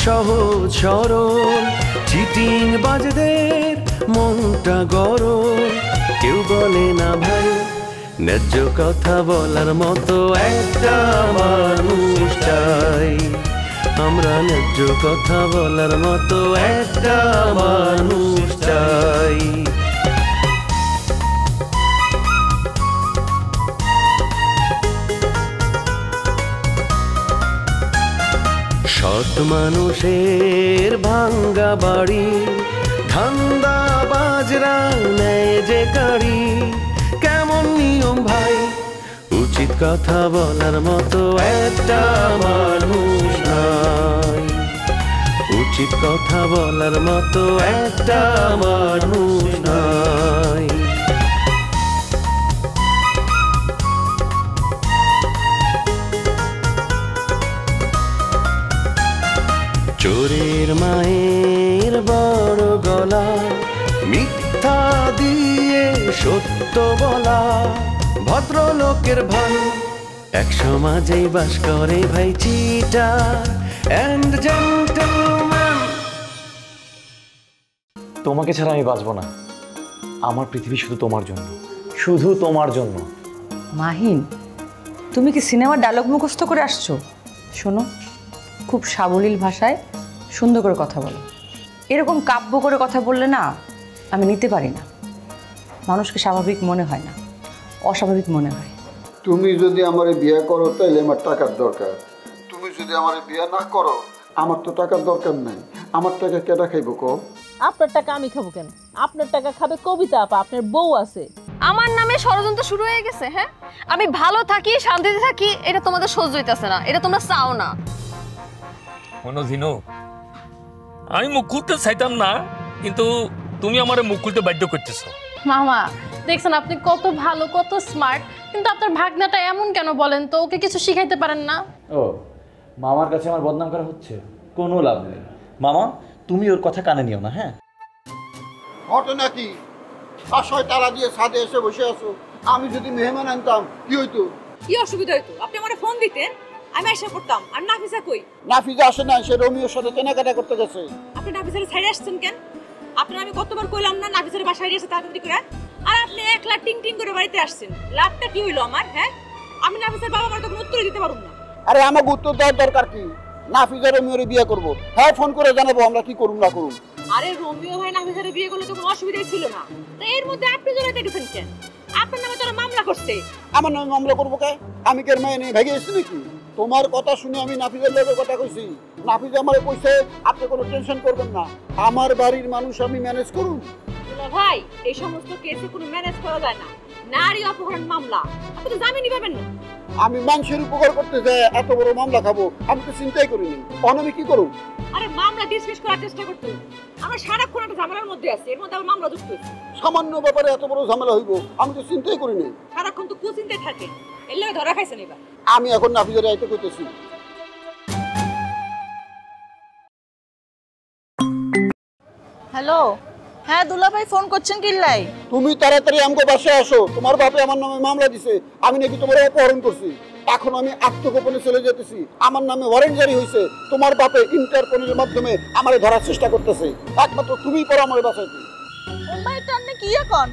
সহজ সরল চিটিং বাজদের মনটা গরম কেউ বলে না ভাই ন্যায্য কথা বলার মতো একটা মানুষ চাই আমরা ন্যায্য কথা বলার মতো একটা মানুষ চাই সৎ মানুষের ভাঙ্গা বাড়ি ধান্দা বাজরা নেয় যে কাড়ি কেমন নিয়ম ভাই উচিত কথা বলার মতো একটা মানুষ নাই উচিত কথা বলার মতো একটা মানুষ নাই চোরের মায়ের বড় গলা মিথ্যা দিয়ে সত্য বলা ভদ্রলোকের ভাই এক সমাজেই বাস করে ভাই চিটার এন্ড জেন্টলম্যান তোমাকে ছাড়া আমি বাঁচবো না আমার পৃথিবী শুধু তোমার জন্য শুধু তোমার জন্য মাহিন তুমি কি সিনেমার ডায়লগ মুখস্থ করে আসছো শোনো খুব সাবলীল ভাষায় সুন্দর করে কথা বলো এরকম কাব্য করে কথা বললে না আমি নিতে পারি না মানুষকে স্বাভাবিক মনে হয় না অস্বাভাবিক মনে হয় তুমি যদি আমারে বিয়ে করো তাহলে আমার টাকার দরকার তুমি যদি আমারে বিয়ে না করো আমার তো টাকার দরকার নাই আমার টাকা কেটা খাইব কো আপনার টাকা আমি খাবো কেন আপনার টাকা খাবে কবিতা আপা আপনার বউ আছে আমার নামে ষড়যন্ত্র শুরু হয়ে গেছে হ্যাঁ আমি ভালো থাকি শান্তিতে থাকি এটা তোমাদের সহ্য হইতাছে না এটা তোমরা চাও না মনোজিনো আমি মুখ খুলতে চাইতাম না কিন্তু তুমি আমারে মুখ খুলতে বাধ্য করতেছ মামা দেখছেন আপনি কত ভালো কত স্মার্ট কিন্তু আপনার ভাগনাটা এমন কেন বলেন তো ওকে কিছু শিখাইতে পারেন না ও মামার কাছে আমার বদনাম করা হচ্ছে কোনো লাভ নেই মামা তুমি ওর কথা কানে নিও না হ্যাঁ ঘটনা কি আশয় তারা দিয়ে ছাদে এসে বসে আছো আমি যদি মেহমান আনতাম কি হইতো কি অসুবিধা হইতো আপনি আমারে ফোন দিতেন আমি এসে পড়তাম আর নাফিসা কই নাফিজা আসে না সে রোমিওর সাথে কেনাকাটা করতে গেছে আপনি নাফিসারে ছাইরে আসছেন কেন আপনার আমি কতবার কইলাম না নাফিসারে বাসায় এসে তাড়াতাড়ি করে আর আপনি একলা টিং টিং করে বাড়িতে আসছেন লাভটা কি হইলো আমার হ্যাঁ আমি নাফিসার বাবা মার তো কোনো উত্তর দিতে পারুম না আরে আমাকে উত্তর দেওয়ার দরকার কি নাফিজা রোমিওরে বিয়ে করব হ্যাঁ ফোন করে জানাবো আমরা কি করুম না করুম আরে রোমিও ভাই নাফিসারে বিয়ে করলে তো কোনো অসুবিধাই ছিল না তো এর মধ্যে আপনি জড়াইতে গেছেন কেন আপনার নামে তারা মামলা করছে আমার নামে মামলা করবো কে আমি কের মায়ে নিয়ে ভেগে এসেছি নাকি তোমার কথা শুনে আমি নাফিজের লোকের কথা কইছি নাফিজ আমারে কইছে আপনি কোনো টেনশন করবেন না আমার বাড়ির মানুষ আমি ম্যানেজ করুন ভাই এই সমস্ত কেসে কোনো ম্যানেজ করা যায় না নারী অপহরণ মামলা আপনি তো জামিনই পাবেন না আমি মানুষের উপকার করতে যাই এত বড় মামলা খাবো আমি তো চিন্তাই করিনি তখন আমি কি করব আরে মামলা ডিসমিস করার চেষ্টা করতে আমরা সারাক্ষণ একটা ঝামেলার মধ্যে আছি এর মধ্যে আবার মামলা যুক্ত হয়েছে সামান্য ব্যাপারে এত বড় ঝামেলা হইব আমি তো চিন্তাই করিনি সারাক্ষণ তো কুচিন্তায় থাকে এর লগে ধরা খাইছেন এবার আমি এখন নাফিজের আইতে কইতেছি হ্যালো হ্যাঁ দুলাভাই ফোন করছেন কিল্লাই তুমি তাড়াতাড়ি আমাকে বাসায় আসো তোমার বাপে আমার নামে মামলা দিছে আমি নাকি তোমার অপহরণ করছি এখন আমি আত্মগোপনে চলে যেতেছি আমার নামে ওয়ারেন্ট জারি হয়েছে তোমার বাপে ইন্টারপোলের মাধ্যমে আমারে ধরার চেষ্টা করতেছে একমাত্র তুমিই পারো আমার বাসাইতে ওম্মা এটা আপনি কি এখন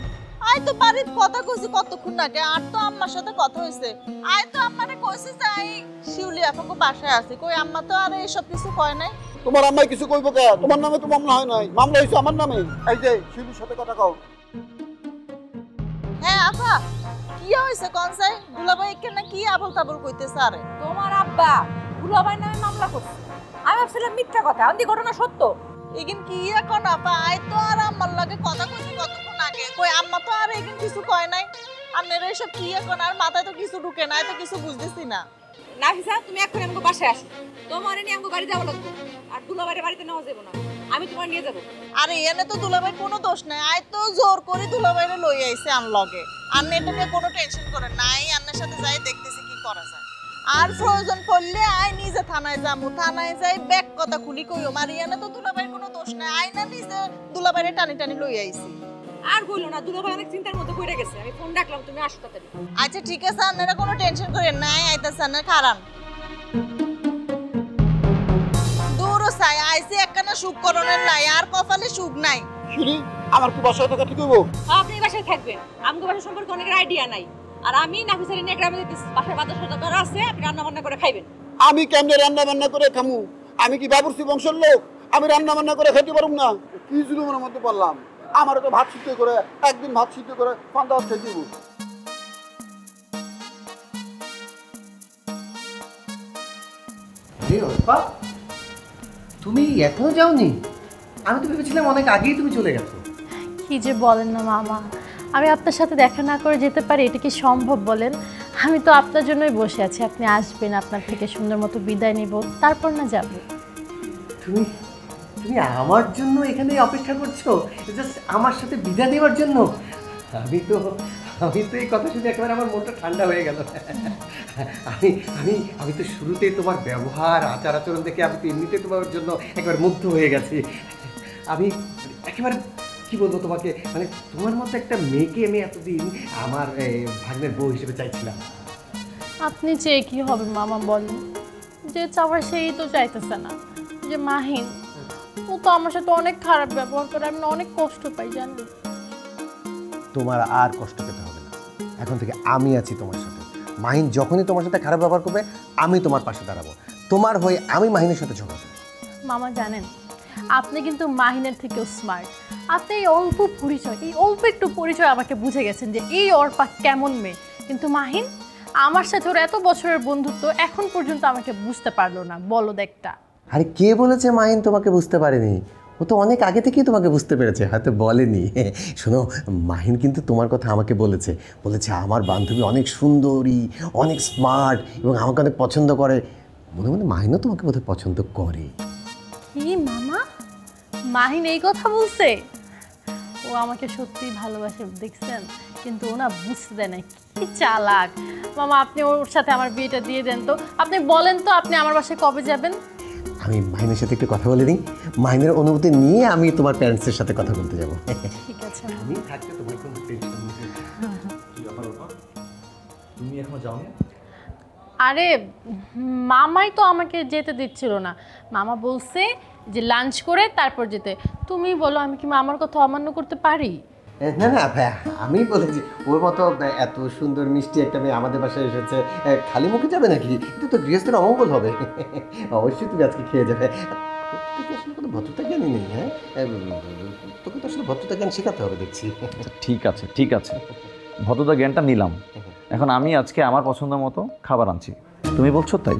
আই তো বাড়ির কথা কইছি কতক্ষণ আগে আর তো আম্মার সাথে কথা হইছে আই তো আম্মারে কইছি যে আই শিউলি আপাকে বাসায় আছি কই আম্মা তো আর এইসব কিছু কয় নাই তোমার আম্মাই কিছু কইব কে তোমার নামে তো মামলা হয় নাই মামলা হইছে আমার নামে এই যে শিউলির সাথে কথা কও হ্যাঁ আপা কি হইছে কোন সাই দুলাভাই কেন কি আবল তাবল কইতেছে আরে তোমার আব্বা দুলাভাই নামে মামলা করছে আমি ভাবছিলাম মিথ্যা কথা অন্তি ঘটনা সত্য এগিন কি এখন আপা আই তো আর আম্মার লাগে কথা কইছি কতক্ষণ আগে কই আম্মা তো আর এগিন কিছু কয় নাই আপনারা এসব কি এখন আর মাথায় তো কিছু ঢুকে নাই তো কিছু বুঝতেছি না নাফিসা তুমি এখন আমাকে বাসায় আসো তোমার নিয়ে আমাকে বাড়ি যাওয়া লাগবে আর দুলাভাইয়ের বাড়িতে নেওয়া যাবে না আমি তোমার নিয়ে যাবো আরে এনে তো দুলাভাইয়ের কোনো দোষ নাই আই তো জোর করে দুলাভাইরে লই আইছে আন লগে আর এটা নিয়ে কোনো টেনশন করেন নাই আন্নার সাথে যাই দেখতেছি কি করা যায় আর প্রয়োজন পড়লে আই নিজে থানায় যাবো থানায় যাই ব্যাগ কথা খুলি কইও মারিয়ানে তো দুলাভাইয়ের কোনো দোষ নাই আই না নিজে দুলাভাইরে টানি টানি লই আইছি আর বলো না দুলাভাই অনেক চিন্তার মধ্যে পড়ে গেছে আমি ফোন রাখলাম তুমি আসো তাড়াতাড়ি আচ্ছা ঠিক আছে আপনারা কোনো টেনশন করেন নাই আইতাছেন না খারান দূরও চাই লাই, আইছি একখানা সুখ করণের লাই, আর কপালে সুখ নাই। শুনি আমার কি বাসায় থাকা ঠিক হইব? আপনি বাসায় থাকবেন, আমাকে বাসা সম্পর্কে অনেকের আইডিয়া নাই। আর আমি নাফিসারে নিয়ে গ্রামে যেতেছি, বাসায় বাজার সদার করা আছে, আপনি রান্না বান্না করে খাইবেন। আমি কেমনে রান্না বান্না করে খামু? আমি কি বাবুর্চি বংশের লোক? আমি রান্না বান্না করে খেতে পারুম না? কি জুলুমের মধ্যে পড়লাম? আমারও তো ভাত সিদ্ধ করে, একদিন ভাত সিদ্ধ করে ৫ খেয়ে দিব। তুমি এখনো যাওনি? আমি তো ভেবেছিলাম অনেক আগেই তুমি চলে গেছো। কি যে বলেন না মামা, আমি আপনার সাথে দেখা না করে যেতে পারি? এটা কি সম্ভব বলেন? আমি তো আপনার জন্যই বসে আছি, আপনি আসবেন, আপনার থেকে সুন্দর মতো বিদায় নিব, তারপর না যাব। তুমি তুমি আমার জন্য এখানে অপেক্ষা করছো, জাস্ট আমার সাথে বিদায় নেওয়ার জন্য? আমি তো এই কথা শুনে একেবারে আমার মনটা ঠান্ডা হয়ে গেল। আমি আমি আমি তো শুরুতেই তোমার ব্যবহার আচার আচরণ দেখে আমি তো এমনিতে তোমার জন্য একবার মুগ্ধ হয়ে গেছি। আমি একেবারে কি বলবো তোমাকে, মানে তোমার মতো একটা মেয়েকে আমি এতদিন আমার ভাগ্নের বউ হিসেবে চাইছিলাম। আপনি চেয়ে কি হবে মামা বলেন? যে চাওয়ার সেই তো চাইতেছে না। যে মাহিন, ও তো আমার সাথে অনেক খারাপ ব্যবহার করে, আমি অনেক কষ্ট পাই জানি। তোমার আর কষ্ট পেতে হবে না, এখন থেকে আমি আছি তোমার সাথে। মাহিন যখনই তোমার সাথে খারাপ ব্যবহার করবে আমি তোমার পাশে দাঁড়াবো, তোমার হয়ে আমি মাহিনের সাথে ঝগড়া করবো। মামা জানেন, আপনি কিন্তু মাহিনের থেকেও স্মার্ট। আপনি এই অল্প পরিচয়, এই অল্প একটু পরিচয় আমাকে বুঝে গেছেন যে এই অর্পা কেমন মেয়ে। কিন্তু মাহিন, আমার সাথে ওর এত বছরের বন্ধুত্ব, এখন পর্যন্ত আমাকে বুঝতে পারলো না। বলো দেখটা। আরে কে বলেছে মাহিন তোমাকে বুঝতে পারেনি? ও তো অনেক আগে থেকেই তোমাকে বুঝতে পেরেছে, হয়তো বলেনি। শোনো, মাহিন কিন্তু তোমার কথা আমাকে বলেছে আমার বান্ধবী অনেক সুন্দরী, অনেক স্মার্ট এবং আমাকে অনেক পছন্দ করে। মনে মনে মাহিনও তোমাকে বোধহয় পছন্দ করে। কি মামা, মাহিন এই কথা বলছে? ও আমাকে সত্যিই ভালোবাসে, দেখছেন? কিন্তু ও না বুঝতে দেয় না, কি চালাক। মামা, আপনি ওর সাথে আমার বিয়েটা দিয়ে দেন তো। আপনি বলেন তো, আপনি আমার বাসায় কবে যাবেন? আমি মাহিনের সাথে একটু কথা বলে নিই, মাহিনের অনুমতি নিয়ে আমি তোমার প্যারেন্টসের সাথে কথা বলতে যাবো। ঠিক আছে। আমি থাকতে তোমার কোনো টেনশন নেই। তুমি এখনো যাওনি? আরে মামাই তো আমাকে যেতে দিচ্ছিল না। মামা বলছে যে লাঞ্চ করে তারপর যেতে। তুমি বলো, আমি কি মামার কথা অমান্য করতে পারি? না না ভাইয়া, আমি বলেছি ওর মতো এত সুন্দর মিষ্টি একটা মেয়ে আমাদের বাসায় এসেছে, খালি মুখে যাবে নাকি? এটা তো গৃহস্থের অমঙ্গল হবে। অবশ্যই তুমি আজকে খেয়ে যাবে। তোকে আসলে কোনো ভদ্রতা জ্ঞানই নেই। হ্যাঁ, তোকে তো আসলে ভদ্রতা জ্ঞান শেখাতে হবে দেখছি। ঠিক আছে ঠিক আছে, ভদ্রতা জ্ঞানটা নিলাম। এখন আমি আজকে আমার পছন্দ মতো খাবার আনছি, তুমি বলছো তাই।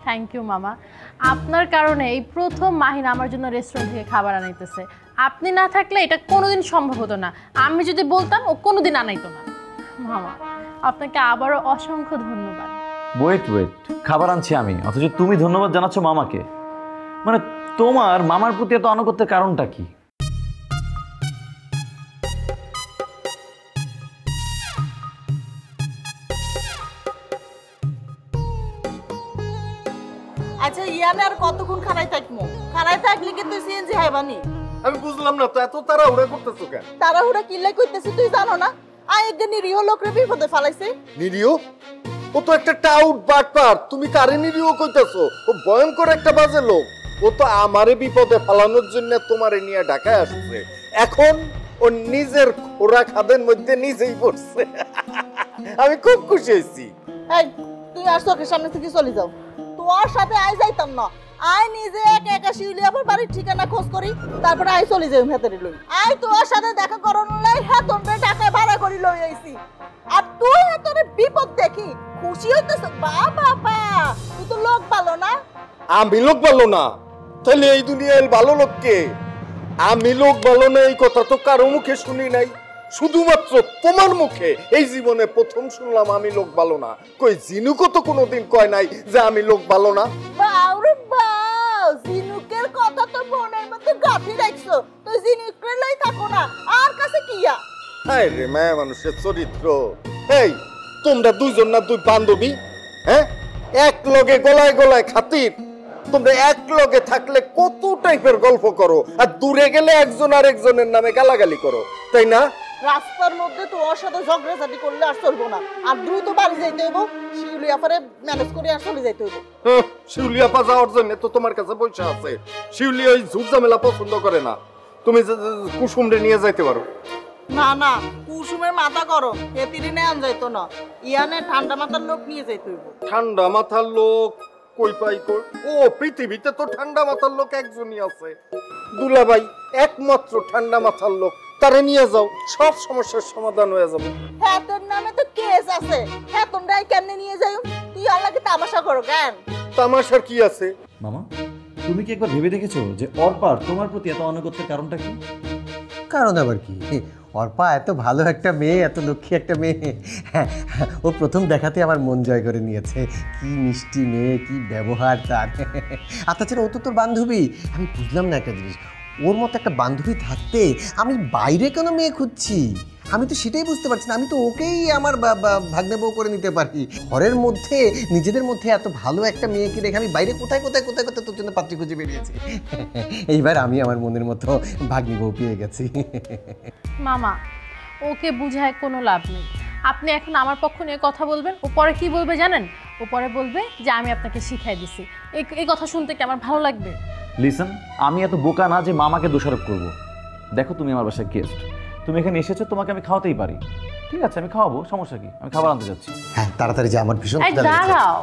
থ্যাংক ইউ মামা, আপনার কারণে এই প্রথম মাহিন আমার জন্য রেস্টুরেন্ট থেকে খাবার আনাইতেছে। আপনি না থাকলে এটা কোনোদিন সম্ভব হতো না। আমি যদি বলতাম, ও কোনোদিন আনাইতো না। মামা, আপনাকে আবারও অসংখ্য ধন্যবাদ। ওয়েট, খাবার আনছি আমি, অথচ তুমি ধন্যবাদ জানাচ্ছ মামাকে? মানে তোমার মামার প্রতি এত আনুগত্যের কারণটা কি? আচ্ছা, ইয়ানে আর কতক্ষণ খাড়াই থাকবো? খাড়াই থাকলে কি তুই সিএনজি হাইবানি? আমি বুঝলাম না তো, এত তাড়াহুড়া করতেছো কেন? তাড়াহুড়া কিল্লাই কইতেছিস তুই জানো না? একজন নিরীহ লোকরে বিপদে ফেলাইছে। নিরীহ? ও তো একটা টাউট বাটপার, তুমি কারে নিরীহ কইতেছো? ও ভয়ঙ্কর একটা বাজে লোক। ও তো আমারে বিপদে ফেলানোর জন্য তোমারে নিয়ে ঢাকায় আসছে। এখন ও নিজের খোরা খাদের মধ্যে নিজেই পড়ছে। আমি খুব খুশি হয়েছি। এই, তুই আর চোখের সামনে থেকে চলে যাও। তোর সাথে আই যাইতাম না। আই নিজে একা একা শিউলি আবার বাড়ির ঠিকানা খোঁজ করি, তারপরে আই চলে যাই হেতারি লই। আই তোর সাথে দেখা করানোর লাই হেতনরে টাকা ভাড়া করি লই আইছি। আর তুই হেতরে বিপদ দেখি খুশি হইতেছ? বাবা, তুই তো লোক ভালো না। আমি লোক ভালো না? তাহলে এই দুনিয়ায় ভালো লোক কে? আমি লোক ভালো না এই কথা তো কারো মুখে শুনি নাই, শুধুমাত্র তোমার মুখে এই জীবনে প্রথম শুনলাম আমি লোক ভালো না। কই জিনুকও তো কোনোদিন কয় নাই যে আমি লোক ভালো না। বাউরে বাউ, জিনুকের কথা তো মনের মধ্যে গাঁথি রাখছো। তুই জিনুকের লই থাকো না, আর কাছে কিয়া? হায় রে মায়া মানুষের চরিত্র। এই, তোমরা দুইজন না দুই বান্ধবী? হ্যাঁ, এক লগে গলায় গলায় খাতির। তোমরা এক লগে থাকলে কত টাইপের গল্প করো, আর দূরে গেলে একজন আর একজনের নামে গালাগালি করো, তাই না? রাস্তার মধ্যে তোমার সাথে ঝগড়াঝাটি করলে আর চলবো না, আর দ্রুত বাড়ি যাইতে হইব, শিউলিয়া পরে ম্যানেজ করে আর চলে যাইতে হইব। শিউলিয়া পা যাওয়ার জন্য তো তোমার কাছে পয়সা আছে। শিউলিয়া ওই ঝুটঝামেলা পছন্দ করে না, তুমি কুসুমরে নিয়ে যাইতে পারো। না না, কুসুমের মাথা গরম, এতিরে নেওয়া যাইতো না, ইয়ানে ঠান্ডা মাথার লোক নিয়ে যাইতে হইব। ঠান্ডা মাথার লোক কই পাই কই? ও পৃথিবীতে তো ঠান্ডা মাথার লোক একজনই আছে, দুলাভাই একমাত্র ঠান্ডা মাথার লোক। তারে নিয়ে যাও, সব সমস্যার সমাধান হয়ে যাবে। হ্যাঁ, তোর নামে তো কেস আছে, হ্যাঁ তোমরাই কেমনে নিয়ে যাই? তুই আল্লাহকে তামাশা করো কেন? তামাশার কি আছে? মামা, তুমি কি একবার ভেবে দেখেছো যে অর্পার তোমার প্রতি এত আনুগত্যের কারণটা কি? কারণ আবার কি? অর্পা এত ভালো একটা মেয়ে, এত লক্ষ্মী একটা মেয়ে। ও প্রথম দেখাতে আমার মন জয় করে নিয়েছে। কি মিষ্টি মেয়ে, কি ব্যবহার তার। আর তাছাড়া ও তো তোর বান্ধবী। আমি বুঝলাম না একটা জিনিস, ওর মতো একটা বান্ধবী থাকতে আমি বাইরে কেন মেয়ে খুঁজছি? আমি তো সেটাই বুঝতে পারছি না। আমি তো ওকেই আমার ভাগ্নে বউ করে নিতে পারি। ঘরের মধ্যে নিজেদের মধ্যে এত ভালো একটা মেয়েকে রেখে আমি বাইরে কোথায় কোথায় কোথায় কোথায় তোর জন্য পাত্রী খুঁজে বেরিয়েছি। এইবার আমি আমার মনের মতো ভাগ্নি বউ পেয়ে গেছি। মামা, ওকে বুঝায় কোনো লাভ নেই। আপনি এখন আমার পক্ষ নিয়ে কথা বলবেন, ও পরে কি বলবে জানেন? ও পরে বলবে যে আমি আপনাকে শিখাই দিছি। এই কথা শুনতে কি আমার ভালো লাগবে? লিসেন, আমি এত বোকা না যে মামাকে দোষারোপ করব। দেখো, তুমি আমার বাসায় গেস্ট, তুমি এখানে এসেছো, তোমাকে আমি খাওয়াতেই পারি। ঠিক আছে, আমি খাওয়াবো, সমস্যা কি? আমি খাবার আনতে যাচ্ছি। হ্যাঁ, তাড়াতাড়ি যা, আমার ভীষণ ক্ষুধা লেগেছে। দাঁড়াও,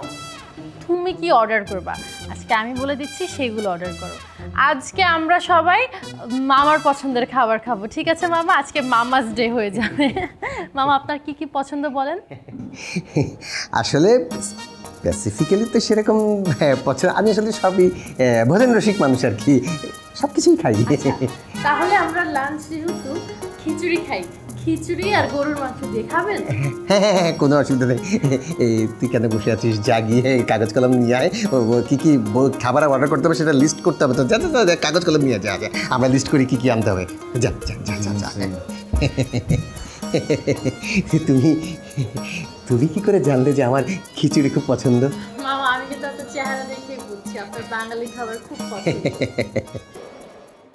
তুমি কি অর্ডার করবা? আজকে আমি বলে দিচ্ছি, সেইগুলো অর্ডার করো। আজকে আমরা সবাই মামার পছন্দের খাবার খাবো, ঠিক আছে মামা? আজকে মামাস ডে হয়ে যাবে। মামা, আপনার কি কি পছন্দ বলেন? আসলে স্পেসিফিক্যালি তো সেরকম পছন্দ, আমি আসলে সবই ভোজন রসিক মানুষ আর কি, সব কিছুই খাই। তাহলে আমরা লাঞ্চ যেহেতু খিচুড়ি খাই, খিচুড়ি আর গরুর মাংস দিয়ে খাবেন? হ্যাঁ হ্যাঁ হ্যাঁ, কোনো অসুবিধা নেই। এই তুই কেন বসে আছিস, যা গিয়ে কাগজ কলম নিয়ে আয়। কী কী খাবার অর্ডার করতে হবে সেটা লিস্ট করতে হবে তো। যা যা যা, কাগজ কলম নিয়ে যা, আমরা লিস্ট করি কী কী আনতে হবে। যা যা যা যা যা। তুমি তুমি কি করে জানলে যে আমার খিচুড়ি খুব পছন্দ? মামা, আমি কিন্তু আপনার চেহারা দেখে বুঝছি আপনার বাঙালি খাবার খুব পছন্দ।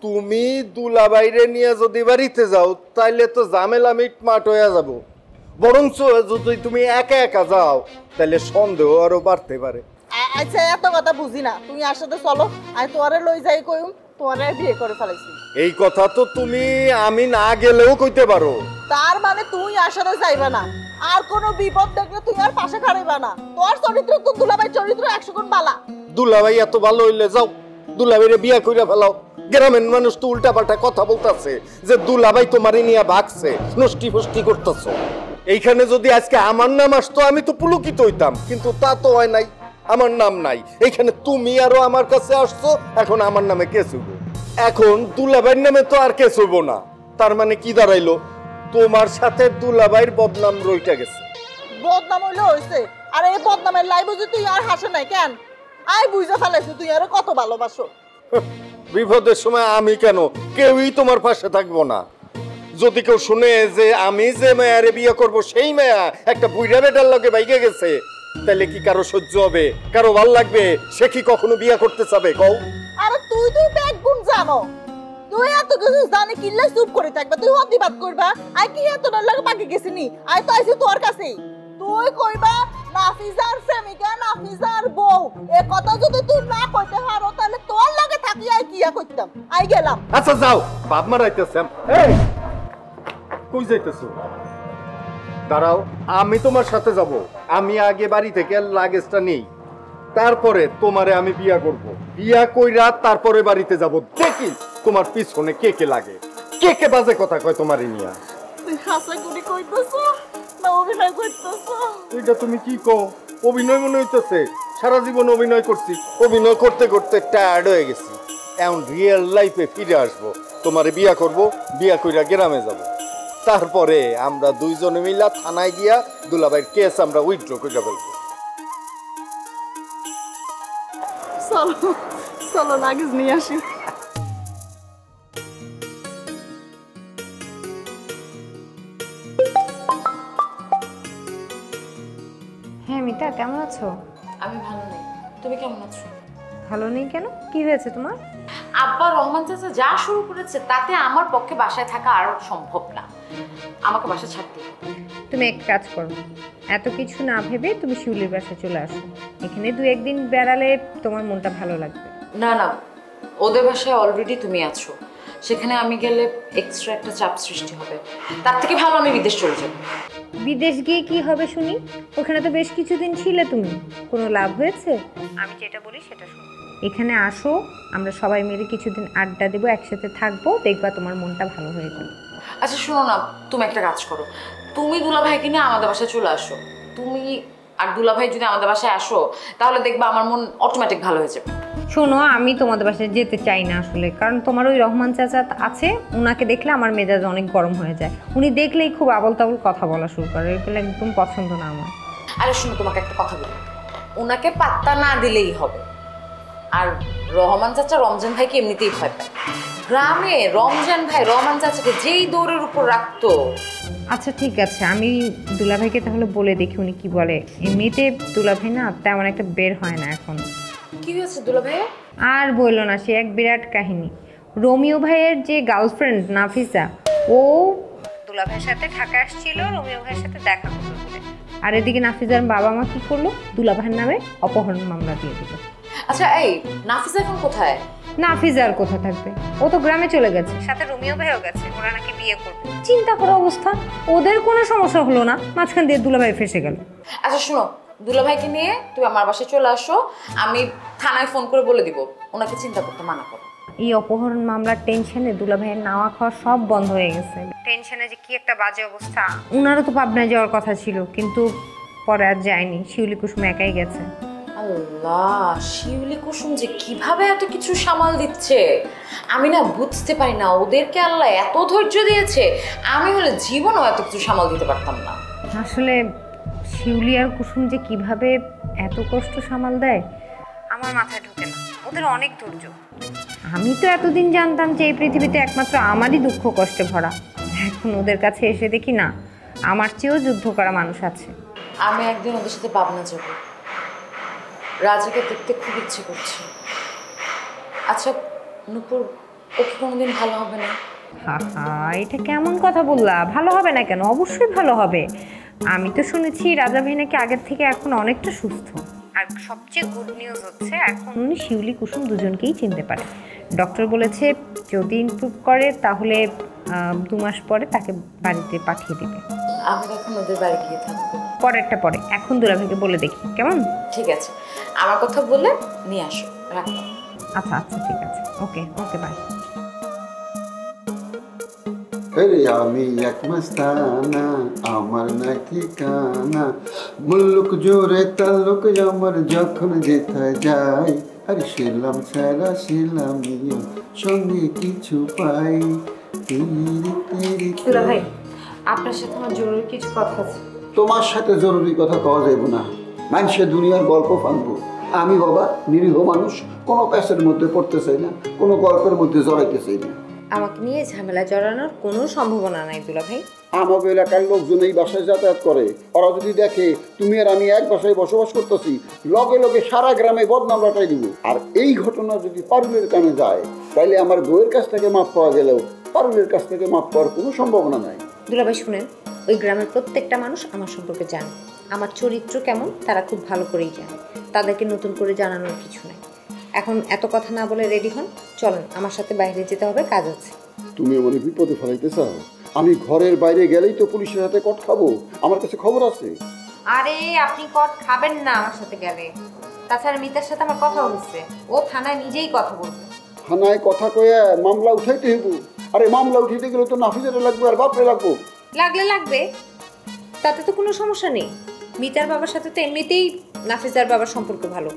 তুমি দুলাভাইরে নিয়ে যদি বাড়িতে যাও তাইলে তো ঝামেলা মিটমাট হয়ে যাব। বরঞ্চ যদি তুমি একা একা যাও তাহলে সন্দেহ আরো বাড়তে পারে। আচ্ছা, এত কথা বুঝি না, তুমি আর সাথে চলো, আমি তোমারে লই যাই কইম, তোমারে বিয়ে করে ফেলাইছি। এই কথা তো তুমি আমি না গেলেও কইতে পারো। তার মানে তুই আর সাথে যাইবা না, আর কোনো বিপদ দেখলে তুই আর পাশে খাড়াইবা না। তোর চরিত্র তো দুলাভাই চরিত্র 100 গুণ বালা। দুলাভাই এত ভালো হইলে যাও, দুলাভাইরে বিয়া কইরা ফেলাও। গ্রামের মানুষ তো উল্টা পাল্টা কথা বলতেছে যে দুলাভাই তোমারে নিয়ে ভাগছে, নষ্টি ফষ্টি করতেছো। এইখানে যদি আজকে আমার নাম আসতো আমি তো পুলকিত হইতাম, কিন্তু তা তো হয় নাই, আমার নাম নাই। এইখানে তুমি আরো আমার কাছে আসছো, এখন আমার নামে কেস হইব। এখন দুলাভাইয়ের নামে তো আর কেস হইব না। তার মানে কি দাঁড়াইলো? তোমার সাথে দুলাভাইয়ের বদনাম রইটা গেছে। বদনাম হইলে হইছে, আর এই বদনামের লাই বুঝি তুই আর হাসে নাই কেন? আই বুঝা ফেলাইছি তুই আরো কত ভালোবাসো। বিপদের সময় আমি কেন, কেউই তোমার পাশে থাকবো না। যদি কেউ শুনে যে আমি যে মেয়ারে বিয়ে করব সেই মেয়া একটা বুইড়া বেটার লগে বাইকে গেছে, তাহলে কি কারো সহ্য হবে? কারো ভাল লাগবে? সে কি কখনো বিয়ে করতে চাবে কও? আরে তুই ব্যাগ গুণ জানো, তুই এত কিছু জানি কিল্লে চুপ করে থাকবা, তুই অতিবাদ করবা। আই কি এত লাগে বাকি গেছিনি? আই তো আইছি তোর কাছে, তুই কইবা নাফিজার প্রেমিকা, নাফিজার বউ। এ কথা যদি তুই না কইতে হারো তাহলে তোর লাগে থাকি আই কিয়া কইতাম। আই গেলাম। আচ্ছা যাও, বাপ মারাইতেছে। এই কই যাইতেছো? দাঁড়াও, আমি তোমার সাথে যাব। আমি আগে বাড়ি থেকে লাগেজটা নেই, তারপরে তোমারে আমি বিয়া করব। বিয়া কইরা তারপরে বাড়িতে যাব, দেখি তোমার পিছনে কে কে লাগে, কে কে বাজে কথা কয় তোমারে নিয়া। তুই হাসা করে কইতেছো না অভিনয় করতেছো? এটা তুমি কি কও? অভিনয় মনে হইতেছে? সারা জীবন অভিনয় করছি, অভিনয় করতে করতে টায়ার্ড হয়ে গেছি। এখন রিয়েল লাইফে ফিরে আসবো, তোমারে বিয়া করব, বিয়া কইরা গ্রামে যাব। তারপরে আমরা দুইজনে মিলা থানায় গিয়া দুলাভাইয়ের কেস আমরা উইথড্র করে ফেলবো। চলো চলো লাগেজ নিয়ে আসি। হ্যাঁ মিতা, কেমন আছো? আমি ভালো নেই, তুমি কেমন আছো? ভালো নেই কেন? কি হয়েছে তোমার? আব্বা রহমান চাচা যা শুরু করেছে তাতে আমার পক্ষে বাসায় থাকা আর সম্ভব না। আমাকে বাসা ছাড়তে হবে। তুমি এক কাজ করো, এত কিছু না ভেবে তুমি শিউলির বাসায় চলে আসো। এখানে 2-1 দিন বেড়ালে তোমার মনটা ভালো লাগবে। না না, ওদের বাসায় অলরেডি তুমি আছো, সেখানে আমি গেলে এক্সট্রা একটা চাপ সৃষ্টি হবে। তার থেকে ভালো আমি বিদেশ চলে যাবো। বিদেশ গিয়ে কি হবে শুনি? ওখানে তো বেশ কিছুদিন ছিলে তুমি, কোনো লাভ হয়েছে? আমি যেটা বলি সেটা শোনো, এখানে আসো, আমরা সবাই মিলে কিছুদিন আড্ডা দেবো, একসাথে থাকবো, দেখবা তোমার মনটা ভালো হয়ে যাবে। আচ্ছা শোনো না, তুমি একটা কাজ করো, তুমি দুলাভাইকে নিয়ে আমাদের বাসায় চলে আসো। তুমি আর দুলাভাই যদি আমাদের বাসায় আসো তাহলে দেখবা আমার মন অটোমেটিক ভালো হয়ে যাবে। শোনো, আমি তোমাদের বাসায় যেতে চাই না আসলে, কারণ তোমার ওই রহমান চাচা আছে, ওনাকে দেখলে আমার মেজাজ অনেক গরম হয়ে যায়। উনি দেখলেই খুব আবল তাবল কথা বলা শুরু করে, এগুলো একদম পছন্দ না আমার। আরে শোনো, তোমাকে একটা কথা বলি, ওনাকে পাত্তা না দিলেই হবে। আর রহমান চাচা রমজান ভাইকে এমনিতেই ভয় পায়। গ্রামে রমজান ভাই রহমান চাচাকে যেই দৌড়ের উপর রাখতো। আচ্ছা ঠিক আছে, আমি দুলাভাইকে তাহলে বলে দেখি উনি কি বলে। এমনিতে দুলাভাই না তেমন একটা বের হয় না এখন। কি হয়েছে দুলাভাই? আর বললো না, সে এক বিরাট কাহিনী। রোমিও ভাইয়ের যে গার্লফ্রেন্ড নাফিসা, ও দুলাভাইয়ের সাথে ঢাকা আসছিল রোমিও ভাইয়ের সাথে দেখা করবে বলে। আর এদিকে নাফিসার বাবা মা কি করলো, দুলাভাইয়ের নামে অপহরণ মামলা দিয়ে দিল। আচ্ছা এই নাফিসা এখন কোথায়? নাফিজা আর কোথা থাকবে, ও তো গ্রামে চলে গেছে, সাথে রোমিও ভাইও গেছে, ওরা নাকি বিয়ে করবে। চিন্তা করো অবস্থা, ওদের কোনো সমস্যা হলো না, মাঝখান দিয়ে দুলাভাই ফেসে গেল। আচ্ছা শোনো, দুলাভাইকে নিয়ে তুমি আমার বাসায় চলে আসো, আমি থানায় ফোন করে বলে দিব ওনাকে চিন্তা করতে মানা করো। এই অপহরণ মামলার টেনশনে দুলাভাইয়ের নাওয়া খাওয়া সব বন্ধ হয়ে গেছে। টেনশনে যে কি একটা বাজে অবস্থা। উনারও তো পাবনায় যাওয়ার কথা ছিল, কিন্তু পরে আর যায়নি, শিউলি কুসুম একাই গেছে। আল্লাহ, শিউলি কুসুম যে কিভাবে এত কিছু সামাল দিচ্ছে আমি না বুঝতে পারি না। ওদেরকে আল্লাহ এত ধৈর্য দিয়েছে, আমি হলে জীবনও এত কিছু সামাল দিতে পারতাম না। আসলে শিউলি আর কুসুম যে কিভাবে এত কষ্ট সামাল দেয় আমার মাথায় ঢোকে না। ওদের অনেক ধৈর্য। আমি তো এতদিন জানতাম যে এই পৃথিবীতে একমাত্র আমারই দুঃখ কষ্টে ভরা, এখন ওদের কাছে এসে দেখি না, আমার চেয়েও যুদ্ধ করা মানুষ আছে। আমি একদিন ওদের সাথে পাবনা যাব, রাজাকে দেখতে খুব ইচ্ছে করছে। আচ্ছা নূপুর, ও কি কোনোদিন ভালো হবে না? এটা কেমন কথা বললা? ভালো হবে না কেন? অবশ্যই ভালো হবে। আমি তো শুনেছি রাজা ভাই নাকি আগের থেকে এখন অনেকটা সুস্থ। আর সবচেয়ে গুড নিউজ হচ্ছে এখন উনি শিউলি কুসুম দুজনকেই চিনতে পারে। ডক্টর বলেছে যদি ইমপ্রুভ করে তাহলে 2 মাস পরে তাকে বাড়িতে পাঠিয়ে দিবে। আমি এখন ওদের বাড়ি গিয়ে থাকবো। পরেরটা পরে, এখন দুলাভাইকে বলে দেখি কেমন? ঠিক আছে, আমার কথা বলে নিয়ে আসো, রাখলাম। আচ্ছা আচ্ছা ঠিক আছে, ওকে ওকে বাই। আরে আমি এক মস্তানা, আমার নাকি কানা, মুল্লুক জোরে তাল্লুক আমার যখন যেথায় যাই। আরে শিলাম ছাড়া শিলামিও সঙ্গে কিছু পাই। দুলাভাই, আপনার সাথে আমার জরুরি কিছু কথা আছে। তোমার সাথে জরুরি কথা কওয়া যাইব না, মানুষের দুনিয়ার গল্প ফানবো। আমি বাবা নিরীহ মানুষ, কোনো প্যাসের মধ্যে পড়তে চাই না, কোনো গল্পের মধ্যে জড়াইতে চাই না। আমাকে নিয়ে ঝামেলা জড়ানোর কোনো সম্ভাবনা নাই দুলাভাই। আমাকে এলাকার লোকজন এই বাসায় যাতায়াত করে, ওরা যদি দেখে তুমি আর আমি এক বাসায় বসবাস করতেছি, লগে লগে সারা গ্রামে বদনাম রটাই দিব। আর এই ঘটনা যদি পারুলের কানে যায়, তাহলে আমার বউয়ের কাছ থেকে মাপ পাওয়া গেলেও পারুলের কাছ থেকে মাপ পাওয়ার কোনো সম্ভাবনা নাই। দুলাভাই শুনেন, ওই গ্রামের প্রত্যেকটা মানুষ আমার সম্পর্কে জানে, আমার চরিত্র কেমন তারা খুব ভালো করেই জানে, তাদেরকে নতুন করে জানানোর কিছু নাই। এখন এত কথা না বলে রেডি হন, চলেন আমার সাথে বাইরে যেতে হবে, কাজ আছে। তুমি আমার বিপদে ফেলাইতে চাও? আমি ঘরের বাইরে গেলেই তো পুলিশের হাতে কট খাবো, আমার কাছে খবর আছে। আরে আপনি কট খাবেন না আমার সাথে গেলে। তাছাড়া মিতার সাথে আমার কথা হচ্ছে, ও থানায় নিজেই কথা বলবে। থানায় কথা কয়ে মামলা উঠাইতে হইব। আরে মামলা উঠাইতে গেলে তো নাফিজারে লাগবে আর বাপরে লাগবো। লাগবে, তাতে তো কোনো সমস্যা নেই। মিতার বাবার সাথে তো এমনিতেই নাফিজার বাবার সম্পর্ক ভালো।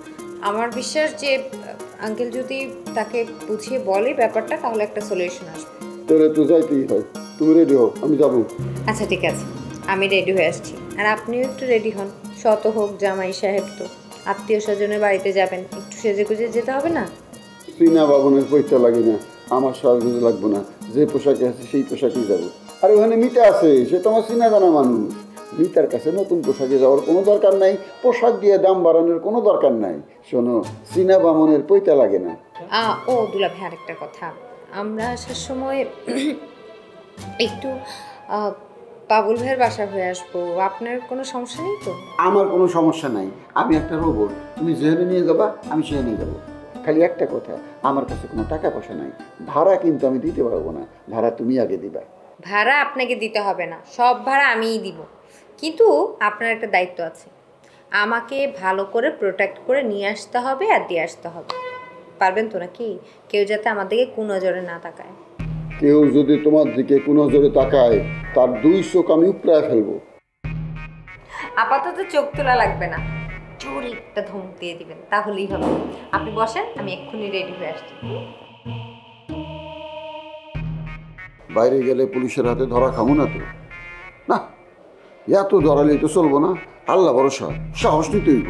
আমার বিশ্বাস যে আঙ্কেল যদি তাকে বুঝিয়ে বলে ব্যাপারটা, তাহলে একটা সলিউশন আসবে। তাহলে তো যাইতেই হয়, তুমি রেডি হও, আমি যাবো। আচ্ছা ঠিক আছে, আমি রেডি হয়ে আসছি, আর আপনিও একটু রেডি হন। শত হোক জামাই সাহেব তো, আত্মীয় স্বজনের বাড়িতে যাবেন, একটু সেজে গুজে যেতে হবে না? সিনা বাবনের পয়সা লাগে না, আমার সাজগুজে লাগবো না, যে পোশাকে আছে সেই পোশাকেই যাবো। আর ওখানে মিতা আছে, সে তোমার চিনা জানা মানুষ, মিতার কাছে নতুন পোশাকে যাওয়ার কোনো দরকার নাই, পোশাক দিয়ে দাম বাড়ানোর কোনো দরকার নাই। শোনো, সিনা বামনের পয়সা লাগে না। ও দুলাভাই, আরেকটা কথা, আমরা আসার সময় একটু বাবুল ভাইয়ের বাসা হয়ে আসবো, আপনার কোনো সমস্যা নেই তো? আমার কোনো সমস্যা নাই, আমি একটা রোবট, তুমি যেখানে নিয়ে যাবা আমি সেখানে যাবো। খালি একটা কথা, আমার কাছে কোনো টাকা পয়সা নাই, ভাড়া কিন্তু আমি দিতে পারবো না, ভাড়া তুমি আগে দিবা। ভাড়া আপনাকে দিতে হবে না, সব ভাড়া আমিই দিব, কিন্তু আপনার একটা দায়িত্ব আছে, আমাকে ভালো করে প্রোটেক্ট করে নিয়ে আসতে হবে আর দিয়ে আসতে হবে। পারবেন তো নাকি? কেউ যাতে আমার দিকে কোনো নজরে না তাকায়। কেউ যদি তোমার দিকে কোনো নজরে তাকায় তার 2 চোখ আমি উপড়ায় ফেলবো। আপাতত চোখ তোলা লাগবে না, জোরে একটা ধমক দিয়ে দিবেন, তাহলেই হবে। আপনি বসেন, আমি এক্ষুনি রেডি হয়ে আসছি। বাইরে গেলে পুলিশের হাতে ধরা খামো না তো? না, এত ধরালেই তো চলবো না, আল্লাহ ভরসা, সাহস নিতে হইব।